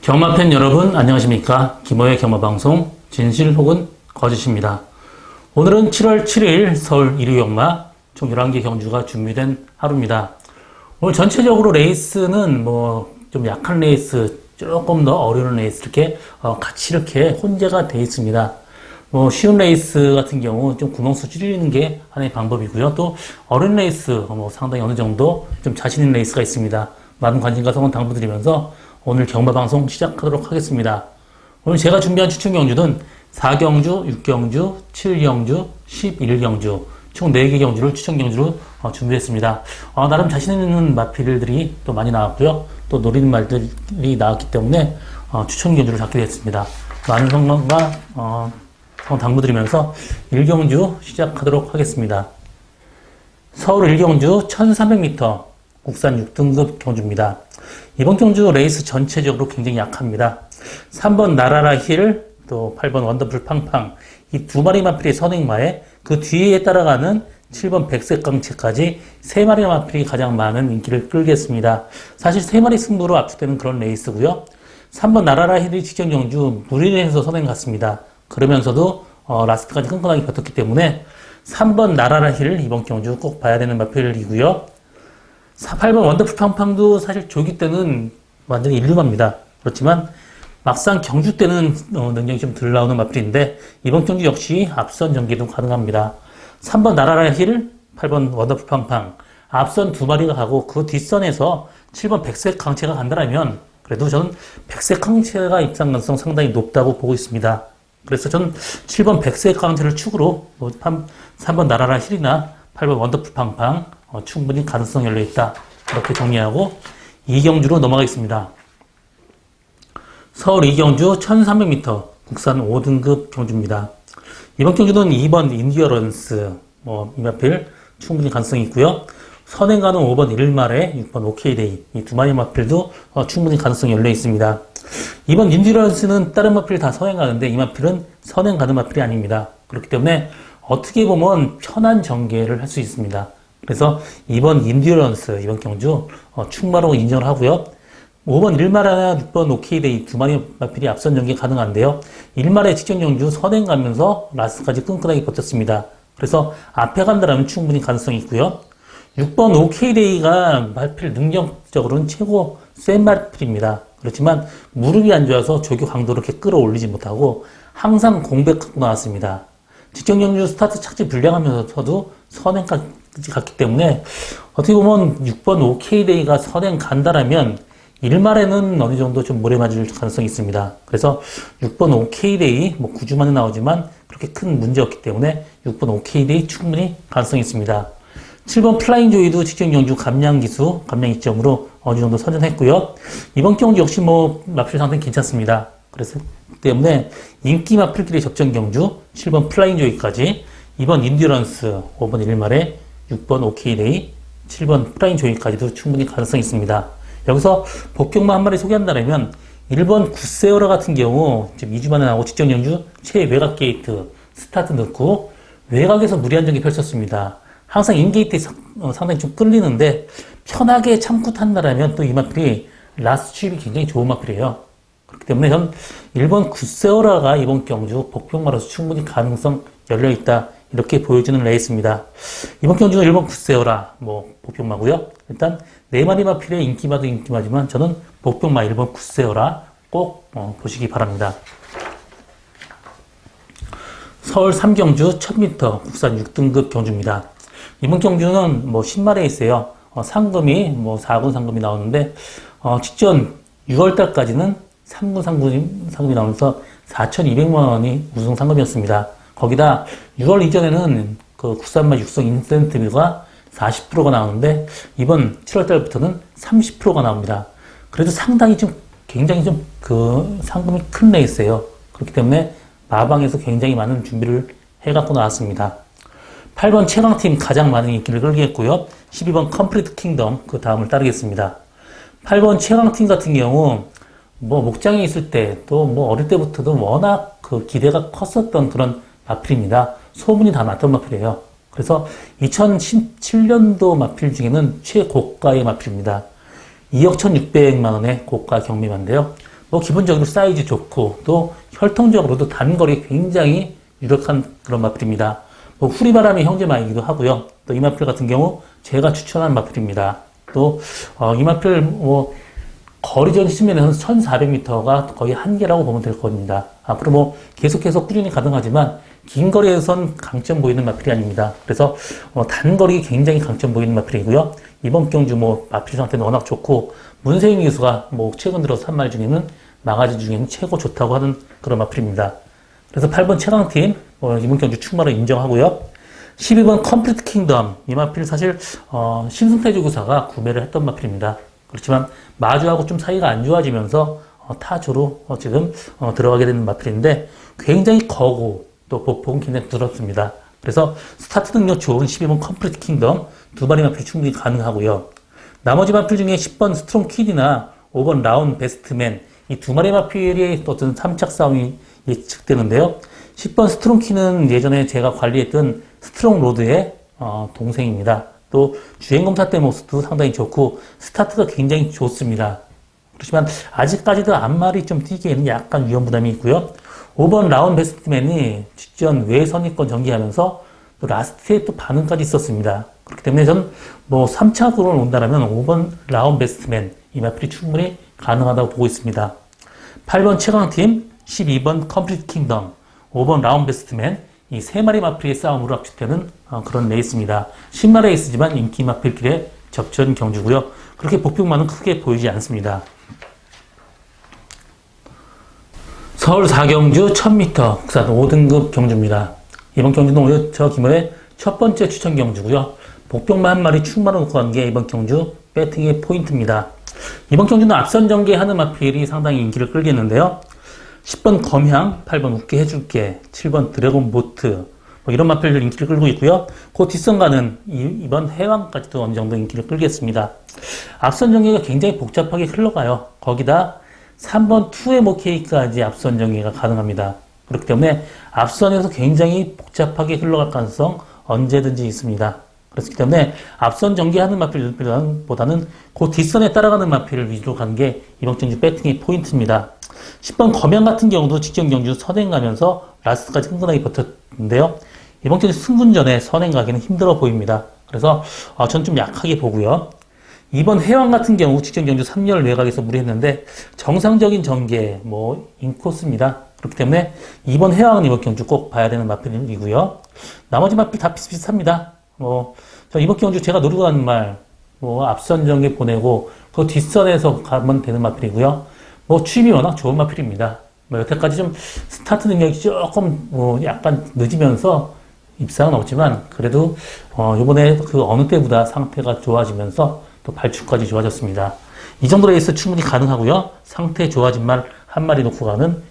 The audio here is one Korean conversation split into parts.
경마팬 여러분 안녕하십니까? 김호의 경마방송 진실 혹은 거짓입니다. 오늘은 7월 7일 서울 1위 경마 총 11개 경주가 준비된 하루입니다. 오늘 전체적으로 레이스는 좀 약한 레이스, 조금 더 어려운 레이스 이렇게 같이 이렇게 혼재가 되어 있습니다. 쉬운 레이스 같은 경우 좀 구멍수 줄이는 게 하나의 방법이고요. 또 어려운 레이스 상당히 어느 정도 좀 자신 있는 레이스가 있습니다. 많은 관심과 성원 당부드리면서 오늘 경마방송 시작하도록 하겠습니다. 오늘 제가 준비한 추천 경주는 4경주, 6경주, 7경주, 11경주 총 4개 경주를 추천 경주로 준비했습니다. 나름 자신 있는 마필들이 또 많이 나왔고요. 또 노리는 말들이 나왔기 때문에 추천 경주를 잡게 됐습니다. 많은 성원과 성원 당부드리면서 1경주 시작하도록 하겠습니다. 서울 1경주 1300m 국산 6등급 경주입니다. 이번 경주 레이스 전체적으로 굉장히 약합니다. 3번 나라라 힐, 또 8번 원더풀 팡팡, 이 두 마리 마필이 선행마에 그 뒤에 따라가는 7번 백색 강채까지 세 마리 마필이 가장 많은 인기를 끌겠습니다. 사실 세 마리 승부로 압축되는 그런 레이스고요. 3번 나라라 힐이 직전 경주 무리해서 선행 갔습니다. 그러면서도 라스트까지 끈끈하게 버텼기 때문에 3번 나라라 힐 이번 경주 꼭 봐야 되는 마필이고요. 8번 원더풀 팡팡도 사실 조기 때는 완전히 일루마입니다. 그렇지만 막상 경주 때는 능력이 좀 덜 나오는 마필인데 이번 경주 역시 앞선 전개도 가능합니다. 3번 나라라 힐, 8번 원더풀 팡팡 앞선 두 마리가 가고 그 뒷선에서 7번 백색 강채가 간다면 그래도 저는 백색 강채가 입상 가능성 상당히 높다고 보고 있습니다. 그래서 저는 7번 백색 강채를 축으로 3번 나라라 힐이나 8번 원더풀 팡팡 충분히 가능성 열려있다. 이렇게 정리하고 2경주로 넘어가겠습니다. 서울 2경주 1300m 국산 5등급 경주입니다. 이번 경주는 2번 인디어런스 이 마필 충분히 가능성이 있고요. 선행가는 5번 1말에 6번 오케이데이 이 두 마리 마필도 충분히 가능성이 열려 있습니다. 2번 인디어런스는 다른 마필 다 선행가는데 이 마필은 선행 가는 마필이 아닙니다. 그렇기 때문에 어떻게 보면 편한 전개를 할 수 있습니다. 그래서 2번 인디어런스 이번 경주 충마로 인정을 하고요. 5번 1말이나 6번 오케이데이 두 마리 마필이 앞선 전개 가능한데요. 1말의 직전 경주 선행 가면서 라스트까지 끈끈하게 버텼습니다. 그래서 앞에 간다면 충분히 가능성이 있고요. 6번 오케이데이가 마필 능력적으로는 최고 센 마필입니다. 그렇지만 무릎이 안 좋아서 조교 강도를 이렇게 끌어올리지 못하고 항상 공백하고 나왔습니다. 직전 경주 스타트 착지 불량하면서도 선행까지 갔기 때문에 어떻게 보면 6번 오케이데이가 선행 간다라면 1말에는 어느 정도 좀 모래 맞을 가능성이 있습니다. 그래서 6번 오케이데이 9주 만에 나오지만 그렇게 큰 문제 없기 때문에 6번 오케이데이 충분히 가능성이 있습니다. 7번 플라잉 조이도 직전 경주 감량 기수, 감량 이점으로 어느 정도 선전했고요. 이번 경주 역시 마필 상태는 괜찮습니다. 그래서 때문에 인기 마필끼리 적정 경주 7번 플라잉 조이까지 2번 인디런스, 5번 1말에 6번 오케이데이, 7번 플라잉 조이까지도 충분히 가능성이 있습니다. 여기서 복경마 한 마리 소개한다면 1번 굿세어라 같은 경우 지금 2주 만에 나오고 직전 경주 최외곽 게이트 스타트 넣고 외곽에서 무리한 전개 펼쳤습니다. 항상 인게이트에 상당히 좀 끌리는데 편하게 참고 탄다면 또 이 마필이 라스트 추입이 굉장히 좋은 마필이에요. 그렇기 때문에 전 1번 굿세어라가 이번 경주 복병마로서 충분히 가능성 열려있다. 이렇게 보여주는 레이스입니다. 이번 경주는 1번 굿세어라, 복병마고요. 일단, 4마리 마필의 인기마도 인기마지만 저는 복병마 1번 굿세어라 꼭 보시기 바랍니다. 서울 3경주 1000m 국산 6등급 경주입니다. 이번 경주는 10마리에 있어요. 상금이 4군 상금이 나오는데, 직전 6월달까지는 3군 상금이 나오면서 4,200만원이 우승 상금이었습니다. 거기다 6월 이전에는 그 국산마 육성 인센티브가 40%가 나오는데 이번 7월달부터는 30%가 나옵니다. 그래도 상당히 굉장히 그 상금이 큰 레이스예요. 그렇기 때문에 마방에서 굉장히 많은 준비를 해갖고 나왔습니다. 8번 최강팀 가장 많은 인기를 끌게 했고요. 12번 컴플리트 킹덤 그 다음을 따르겠습니다. 8번 최강팀 같은 경우 목장에 있을 때 또 어릴 때부터도 워낙 그 기대가 컸었던 그런 마필입니다. 소문이 다 났던 마필이에요. 그래서 2017년도 마필 중에는 최고가의 마필입니다. 2억 1,600만 원의 고가 경매마인데요. 뭐 기본적으로 사이즈 좋고 또 혈통적으로도 단거리 굉장히 유력한 그런 마필입니다. 뭐 후리바람의 형제마이기도 하고요. 또 이 마필 같은 경우 제가 추천한 마필입니다. 또 이 마필 뭐 거리적인 측면에서는 1400m가 거의 한계라고 보면 될 겁니다. 앞으로 뭐 계속해서 꾸준히 가능하지만 긴 거리에선 강점 보이는 마필이 아닙니다. 그래서 단거리 굉장히 강점 보이는 마필이고요. 이번 경주 뭐 마필 상태는 워낙 좋고 문세윤 기수가 뭐 최근 들어서 한 말 중에는 마가지 중에는 최고 좋다고 하는 그런 마필입니다. 그래서 8번 최강팀 이번 경주 출마를 인정하고요. 12번 컴플리트 킹덤 이 마필 사실 신승태주 구사가 구매를 했던 마필입니다. 그렇지만 마주하고 좀 사이가 안 좋아지면서 타조로 지금 들어가게 되는 마필인데 굉장히 거고 또 보폭은 굉장히 부드럽습니다. 그래서 스타트 능력 좋은 12번 컴플리트 킹덤 두 마리 마필이 충분히 가능하고요. 나머지 마필 중에 10번 스트롱 퀸이나 5번 라운 베스트맨 이 두 마리 마필이 어떤 3착 싸움이 예측되는데요. 10번 스트롱 퀸은 예전에 제가 관리했던 스트롱 로드의 동생입니다. 또 주행검사 때 모습도 상당히 좋고 스타트가 굉장히 좋습니다. 그렇지만 아직까지도 앞말이 좀 뛰기에는 약간 위험 부담이 있고요. 5번 라운 베스트맨이 직전 외선입권 전개하면서 또 라스트에 또 반응까지 있었습니다. 그렇기 때문에 저는 뭐 3차적으로 온다면 5번 라운 베스트맨 이 마필이 충분히 가능하다고 보고 있습니다. 8번 최강팀, 12번 컴플리트 킹덤, 5번 라운 베스트맨 이 세 마리 마필의 싸움으로 압축되는 그런 레이스입니다. 10마 레이스지만 인기 마필끼리의 접전 경주고요. 그렇게 복병만은 크게 보이지 않습니다. 서울 4경주 1000m 국산 5등급 경주입니다. 이번 경주는 오늘 저 김호의 첫 번째 추천 경주고요. 복병만 한 마리 충만을 놓고 간 게 이번 경주 배팅의 포인트입니다. 이번 경주는 앞선 전개하는 마필이 상당히 인기를 끌겠는데요. 10번 검향, 8번 웃게 해줄게, 7번 드래곤 보트 뭐 이런 마필들 인기를 끌고 있고요. 그 뒷선 가는 이번 해왕까지도 어느 정도 인기를 끌겠습니다. 앞선 전개가 굉장히 복잡하게 흘러가요. 거기다 3번 투의 모케이까지 앞선 전개가 가능합니다. 그렇기 때문에 앞선에서 굉장히 복잡하게 흘러갈 가능성 언제든지 있습니다. 그렇기 때문에 앞선 전개하는 마필보다는 그 뒷선에 따라가는 마필을 위주로 가는 게 이번 경주 배팅의 포인트입니다. 10번 검양 같은 경우도 직전 경주 선행 가면서 라스트까지 흥건하게 버텼는데요. 이번 경주 승분전에 선행 가기는 힘들어 보입니다. 그래서 전 좀 약하게 보고요. 이번 해왕 같은 경우 직전 경주 3열 외곽에서 무리했는데 정상적인 전개 인코스입니다. 그렇기 때문에 이번 해왕은 이번 경주 꼭 봐야 되는 마필이고요. 나머지 마필 다 비슷비슷합니다. 저 이번 경주 제가 노리고 가는 말 앞선 전개 보내고 그 뒷선에서 가면 되는 마필이고요. 취임이 워낙 좋은 마필입니다. 여태까지 좀 스타트 능력이 조금 약간 늦으면서 입상은 없지만 그래도 이번에 그 어느 때보다 상태가 좋아지면서 또 발축까지 좋아졌습니다. 이 정도 레이스 충분히 가능하고요. 상태 좋아진 말 한 마리 놓고 가는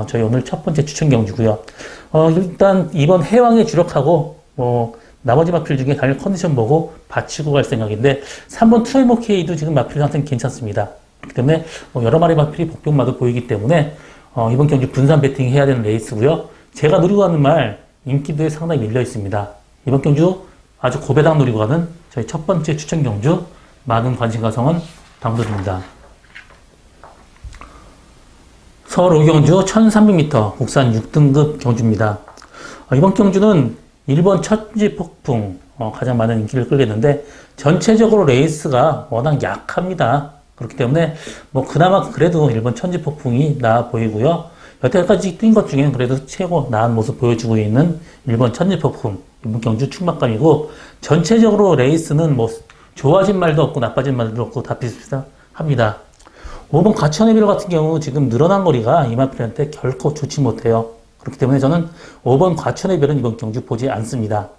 저희 오늘 첫 번째 추천 경주고요. 일단 이번 해왕에 주력하고 나머지 마필 중에 달릴 컨디션 보고 받치고 갈 생각인데 3번 투에모케이도 지금 마필 상태는 괜찮습니다. 그렇기 때문에 여러 마리 마필이 복병마도 보이기 때문에 이번 경주 분산 배팅 해야 되는 레이스고요. 제가 노리고 가는 말 인기도에 상당히 밀려 있습니다. 이번 경주 아주 고배당 노리고 가는 저희 첫 번째 추천 경주 많은 관심과 성원 당부드립니다. 서울 5경주 1300m 국산 6등급 경주입니다. 이번 경주는 1번 천지폭풍 가장 많은 인기를 끌겠는데 전체적으로 레이스가 워낙 약합니다. 그렇기 때문에 그나마 그래도 1번 천지폭풍이 나아 보이고요. 여태까지 뛴 것 중에는 그래도 최고 나은 모습 보여주고 있는 1번 천지폭풍 이번 경주 충막감이고 전체적으로 레이스는 좋아진 말도 없고 나빠진 말도 없고 다 비슷합니다. 5번 과천의별 같은 경우 지금 늘어난 거리가 이마필한테 결코 좋지 못해요. 그렇기 때문에 저는 5번 과천의별은 이번 경주 보지 않습니다.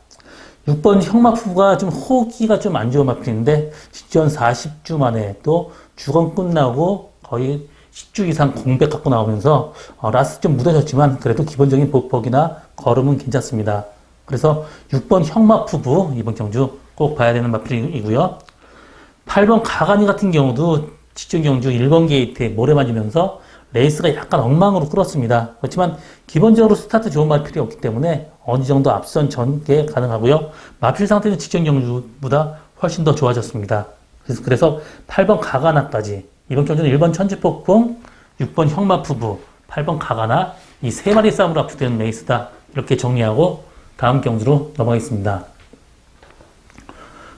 6번 형마프가 좀 호기가 좀 안 좋은 마필인데 직전 40주 만에 또 주건 끝나고 거의 10주 이상 공백 갖고 나오면서 라스트 좀 무뎌졌지만 그래도 기본적인 보폭이나 걸음은 괜찮습니다. 그래서 6번 형마프부 이번 경주 꼭 봐야 되는 마필이고요. 8번 가가니 같은 경우도 직전 경주 1번 게이트에 모래 맞으면서 레이스가 약간 엉망으로 끌었습니다. 그렇지만 기본적으로 스타트 좋은 마필이 없기 때문에 어느 정도 앞선 전개 가능하고요. 마필 상태는 직전 경주보다 훨씬 더 좋아졌습니다. 그래서 8번 가가나까지 이번 경주는 1번 천지폭풍, 6번 형마푸부, 8번 가가나 이 세 마리 싸움으로 압축되는 레이스다. 이렇게 정리하고 다음 경주로 넘어가겠습니다.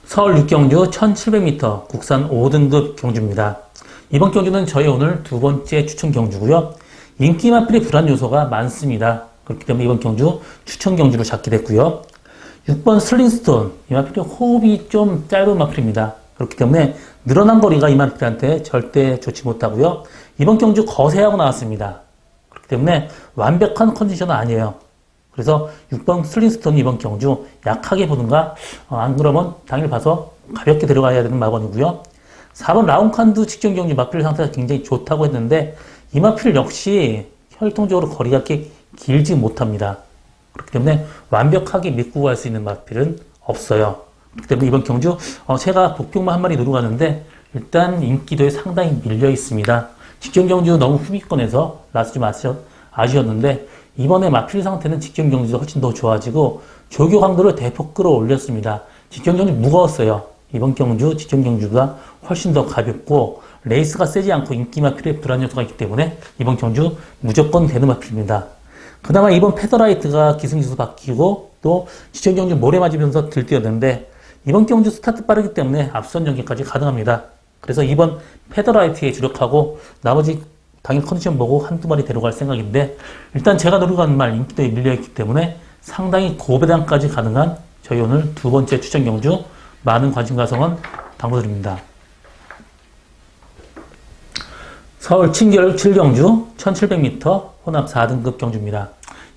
서울 6경주 1700m 국산 5등급 경주입니다. 이번 경주는 저희 오늘 두 번째 추천 경주고요. 인기 마필의 불안 요소가 많습니다. 그렇기 때문에 이번 경주 추천 경주로 잡게 됐고요. 6번 슬링스톤, 이 마필이 호흡이 좀 짧은 마필입니다. 그렇기 때문에 늘어난 거리가 이 마필한테 절대 좋지 못하고요. 이번 경주 거세하고 나왔습니다. 그렇기 때문에 완벽한 컨디션은 아니에요. 그래서 6번 슬링스톤 이번 경주 약하게 보든가 안 그러면 당일 봐서 가볍게 들어가야 되는 마건이고요. 4번 라운칸드 직전 경주 마필 상태가 굉장히 좋다고 했는데 이 마필 역시 혈통적으로 거리가 이렇게 길지 못합니다. 그렇기 때문에 완벽하게 믿고 갈 수 있는 마필은 없어요. 그렇기 때문에 이번 경주 제가 복병만 한 마리 누르고 가는데 일단 인기도에 상당히 밀려 있습니다. 직전 경주 너무 후미권에서 라스 좀 아쉬웠는데 이번에 마필 상태는 직전 경주도 훨씬 더 좋아지고 조교 강도를 대폭 끌어올렸습니다. 직전 경주 무거웠어요. 이번 경주 직전 경주보다 훨씬 더 가볍고 레이스가 세지 않고 인기 마필의 불안 요소가 있기 때문에 이번 경주 무조건 되는 마필입니다. 그나마 이번 페더라이트가 기승기수 바뀌고 또 직전 경주 모래 맞으면서 들뛰었는데 이번 경주 스타트 빠르기 때문에 앞선 전개까지 가능합니다. 그래서 이번 페더라이트에 주력하고 나머지 당일 컨디션 보고 한두 마리 데려갈 생각인데 일단 제가 노리고 가는 말 인기도에 밀려있기 때문에 상당히 고배당까지 가능한 저희 오늘 두 번째 추천 경주 많은 관심 가성은 당부드립니다. 서울 친결 7경주 1700m 혼합 4등급 경주입니다.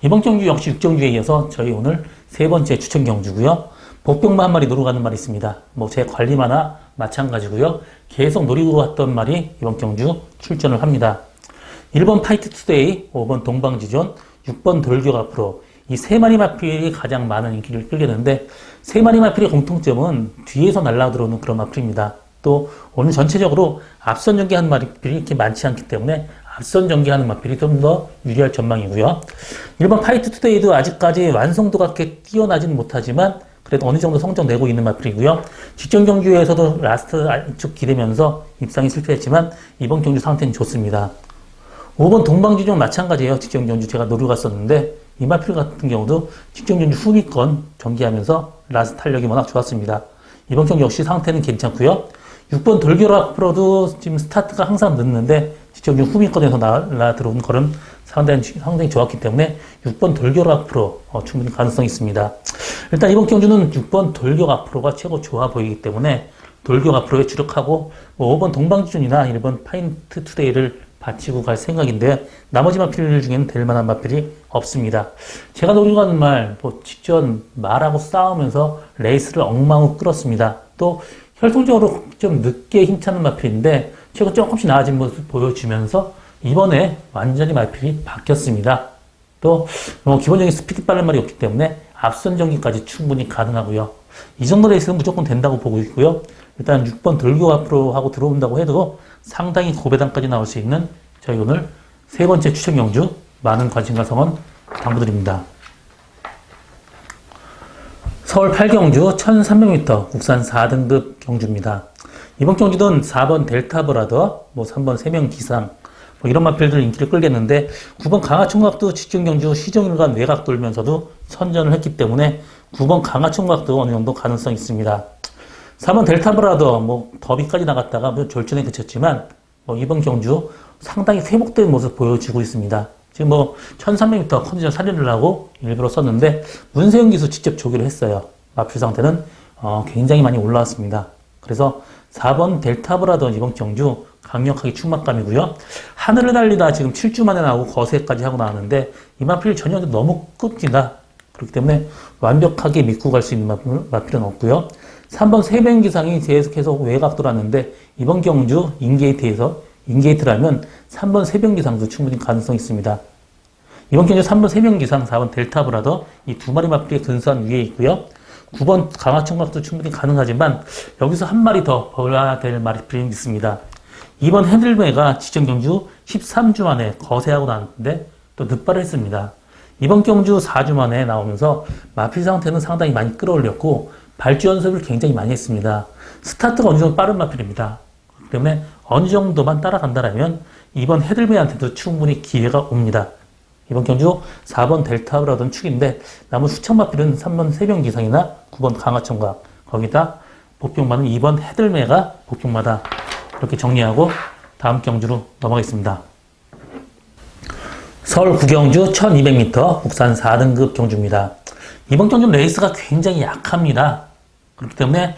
이번 경주 역시 6경주에 이어서 저희 오늘 세 번째 추천 경주고요. 복병만 한 마리 노리고 가는 말이 있습니다. 제 관리마나 마찬가지고요. 계속 노리고 갔던 말이 이번 경주 출전을 합니다. 1번 파이트 투데이, 5번 동방지존, 6번 돌격 앞으로 이 세 마리 마필이 가장 많은 인기를 끌게 되는데 세 마리 마필의 공통점은 뒤에서 날라 들어오는 그런 마필입니다. 또 오늘 전체적으로 앞선 전개하는 마필이 이렇게 많지 않기 때문에 앞선 전개하는 마필이 좀 더 유리할 전망이고요. 1번 파이트 투데이도 아직까지 완성도가 그렇게 뛰어나지는 못하지만 그래도 어느 정도 성적 내고 있는 마필이고요. 직전 경주에서도 라스트 안쪽 기대면서 입상이 실패했지만 이번 경주 상태는 좋습니다. 5번 동방지존 마찬가지예요. 직전 경주 제가 노리고 갔었는데 이 마필 같은 경우도 직전 경주 후미권 전개하면서 라스트 탄력이 워낙 좋았습니다. 이번 경주 역시 상태는 괜찮고요. 6번 돌결합 프로도 지금 스타트가 항상 늦는데 직전 경주 후미권에서 날라 들어온 걸음 상당히 좋았기 때문에 6번 돌격 앞으로 충분히 가능성이 있습니다. 일단 이번 경주는 6번 돌격 앞으로가 최고 좋아 보이기 때문에 돌격 앞으로에 주력하고 5번 동방지존이나 1번 파이트 투데이를 바치고 갈 생각인데 나머지 마필 중에는 될 만한 마필이 없습니다. 제가 노리고 가는 말 직전 말하고 싸우면서 레이스를 엉망으로 끌었습니다. 또 혈통적으로 좀 늦게 힘차는 마필인데 최근 조금씩 나아진 모습을 보여주면서 이번에 완전히 마필이 바뀌었습니다. 또 기본적인 스피드 빠른 말이 없기 때문에 앞선 전기까지 충분히 가능하고요. 이 정도 레이스는 무조건 된다고 보고 있고요. 일단 6번 돌격 앞으로 하고 들어온다고 해도 상당히 고배당까지 나올 수 있는 저희 오늘 세 번째 추천 경주 많은 관심과 성원 당부드립니다. 서울 8경주 1300m 국산 4등급 경주입니다. 이번 경주는 4번 델타 브라더, 3번 세명 기상 이런 마필들 인기를 끌겠는데 9번 강화총각도 직전 경주 시정일간 외곽 돌면서도 선전을 했기 때문에 9번 강화총각도 어느 정도 가능성이 있습니다. 4번 델타 브라더 더비까지 나갔다가 졸전에 그쳤지만 이번 경주 상당히 회복된 모습 보여주고 있습니다. 지금 1300m 컨디션 살리를 하고 일부러 썼는데 문세영 기수 직접 조기를 했어요. 마필 상태는 굉장히 많이 올라왔습니다. 그래서 4번 델타 브라더 이번 경주 강력하게 충만감이고요. 하늘을 달리다 지금 7주 만에 나오고 거세까지 하고 나왔는데 이 마필 전혀 너무 급니다. 그렇기 때문에 완벽하게 믿고 갈 수 있는 마필은 없고요. 3번 세명 기상이 계속해서 외곽 돌았는데 이번 경주 인게이트라면 3번 세명 기상도 충분히 가능성이 있습니다. 이번 경주 3번 세명 기상, 4번 델타 브라더 이 두 마리 마필이 근소한 위에 있고요. 9번 강화총각도 충분히 가능하지만 여기서 한 마리 더 벌어야 될 마필이 있습니다. 2번 핸들베가 직전 경주 13주 만에 거세하고 나왔는데 또 늑발을 했습니다. 이번 경주 4주 만에 나오면서 마필 상태는 상당히 많이 끌어올렸고 발주 연습을 굉장히 많이 했습니다. 스타트가 어느 정도 빠른 마필입니다. 그렇기 때문에 어느 정도만 따라간다면 2번 헤들맨한테도 충분히 기회가 옵니다. 이번 경주 4번 델타브라던 축인데 남은 수천 마필은 3번 새벽기상이나 9번 강화청각, 거기다 복병마는 2번 헤들매가 복병마다, 이렇게 정리하고 다음 경주로 넘어가겠습니다. 서울 구경주 1200m 국산 4등급 경주입니다. 이번 경주 레이스가 굉장히 약합니다. 그렇기 때문에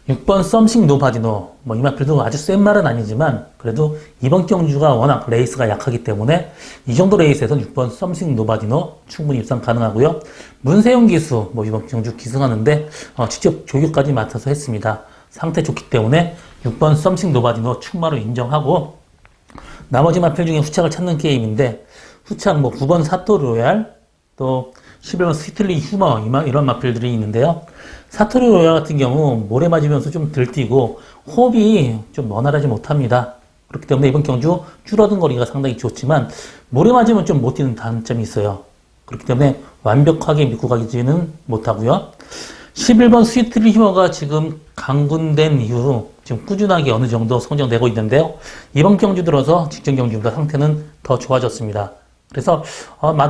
6번 썸씽 노바디노, 이 마필도 아주 센 말은 아니지만 그래도 이번 경주가 워낙 레이스가 약하기 때문에 이 정도 레이스에서는 6번 썸씽 노바디노 충분히 입상 가능하고요. 문세용 기수 이번 경주 기승하는데 직접 조교까지 맡아서 했습니다. 상태 좋기 때문에 6번 썸씽 노바디노 충마로 인정하고, 나머지 마필 중에 후착을 찾는 게임인데 후착 9번 사토 로얄, 또 11번 스위틀리 휴머, 이런 마필들이 있는데요. 사토리 로얄 같은 경우 모래 맞으면서 좀 들뛰고 호흡이 좀 원활하지 못합니다. 그렇기 때문에 이번 경주 줄어든 거리가 상당히 좋지만 모래 맞으면 좀 못 뛰는 단점이 있어요. 그렇기 때문에 완벽하게 믿고 가지는 못하고요. 11번 스위트리 휴머가 지금 강군된 이후 지금 꾸준하게 어느 정도 성장되고 있는데요. 이번 경주 들어서 직전 경주보다 상태는 더 좋아졌습니다. 그래서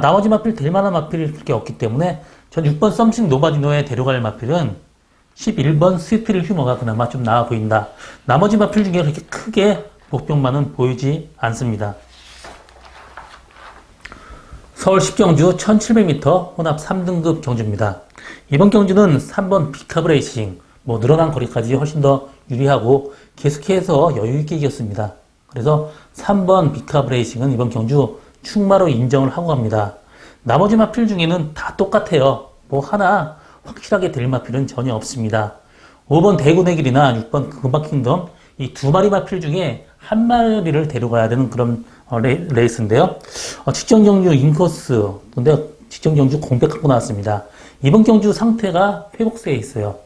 나머지 마필 될 만한 마필이 그렇게 없기 때문에 전 6번 썸씽 노바디노에 데려갈 마필은 11번 스위트리 휴머가 그나마 좀 나아 보인다. 나머지 마필 중에 그렇게 크게 복병만은 보이지 않습니다. 서울 10경주 1700m 혼합 3등급 경주입니다. 이번 경주는 3번 비카브레이싱, 늘어난 거리까지 훨씬 더 유리하고 계속해서 여유있게 이겼습니다. 그래서 3번 비카브레이싱은 이번 경주 충마로 인정을 하고 갑니다. 나머지 마필 중에는 다 똑같아요. 하나 확실하게 될 마필은 전혀 없습니다. 5번 대군의 길이나 6번 금박킹덤, 이 두 마리 마필 중에 한 마리를 데려가야 되는 그런 레이스인데요. 직전 경주 인코스, 근데 직전 경주 공백 갖고 나왔습니다. 이번 경주 상태가 회복세에 있어요.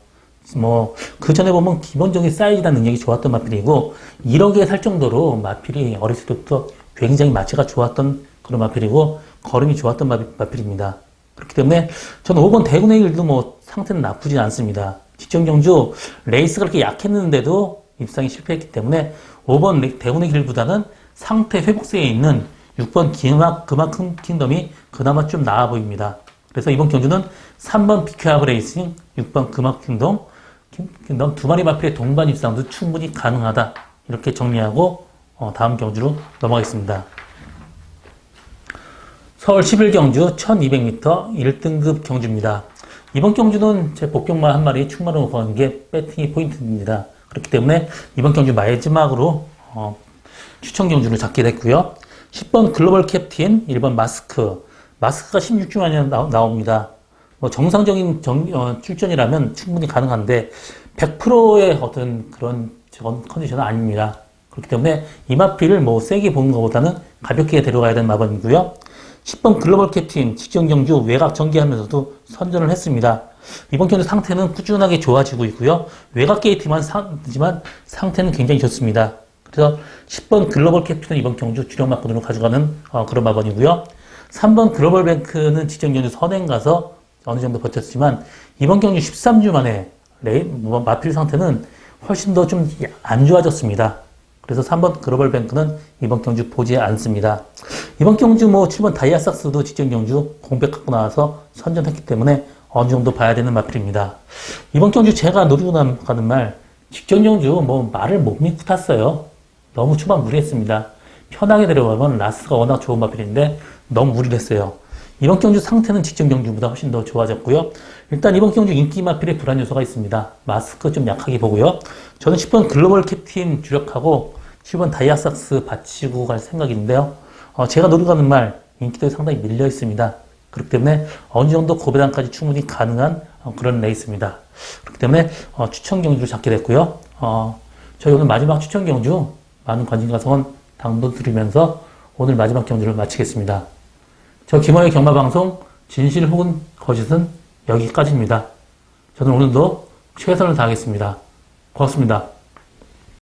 그 전에 보면 기본적인 사이즈나 능력이 좋았던 마필이고 1억에 살 정도로 마필이 어렸을 때부터 굉장히 마체가 좋았던 그런 마필이고 걸음이 좋았던 마필입니다. 그렇기 때문에 저는 5번 대군의 길도 상태는 나쁘진 않습니다. 직전 경주 레이스가 그렇게 약했는데도 입상이 실패했기 때문에 5번 대군의 길보다는 상태 회복세에 있는 6번 금화큰 킹덤이 그나마 좀 나아 보입니다. 그래서 이번 경주는 3번 비카브 레이싱, 6번 금화 킹덤 두 마리 마필의 동반 입상도 충분히 가능하다. 이렇게 정리하고 다음 경주로 넘어가겠습니다. 서울 11경주 1200m 1등급 경주입니다. 이번 경주는 제 복경마 한 마리 충마로 거는 게 배팅이 포인트입니다. 그렇기 때문에 이번 경주 마지막으로 추천 경주를 잡게 됐고요. 10번 글로벌 캡틴, 1번 마스크가 16주 만에 나옵니다. 정상적인 출전이라면 충분히 가능한데 100%의 어떤 그런 컨디션은 아닙니다. 그렇기 때문에 이 마필을 세게 보는 것보다는 가볍게 데려가야 되는 마법이고요. 10번 글로벌 캡틴 직전 경주 외곽 전개하면서도 선전을 했습니다. 이번 경주 상태는 꾸준하게 좋아지고 있고요. 외곽 게이트만 하지만 상태는 굉장히 좋습니다. 그래서 10번 글로벌 캡틴은 이번 경주 주력 마건으로 가져가는 그런 마건이고요. 3번 글로벌 뱅크는 직전 경주 선행 가서 어느 정도 버텼지만 이번 경주 13주 만에 마필 상태는 훨씬 더 좀 안 좋아졌습니다. 그래서 3번 글로벌 뱅크는 이번 경주 보지 않습니다. 이번 경주 7번 다이아삭스도 직전 경주 공백 갖고 나와서 선전했기 때문에 어느 정도 봐야 되는 마필입니다. 이번 경주 제가 노리고 가는 말, 직전 경주 말을 못 믿고 탔어요. 너무 초반 무리했습니다. 편하게 데려가면 라스가 워낙 좋은 마필인데 너무 무리를 했어요. 이번 경주 상태는 직전 경주보다 훨씬 더 좋아졌고요. 일단 이번 경주 인기 마필의 불안 요소가 있습니다. 마스크 좀 약하게 보고요. 저는 10번 글로벌 캡틴 주력하고 7번 다이아삭스 받치고 갈 생각인데요. 제가 노리고 가는 말, 인기도 상당히 밀려 있습니다. 그렇기 때문에 어느 정도 고배당까지 충분히 가능한 그런 레이스입니다. 그렇기 때문에 추천 경주를 잡게 됐고요. 저희 오늘 마지막 추천 경주 많은 관심 가성은 당부드리면서 오늘 마지막 경주를 마치겠습니다. 저 김호의 경마방송 진실 혹은 거짓은 여기까지입니다. 저는 오늘도 최선을 다하겠습니다. 고맙습니다.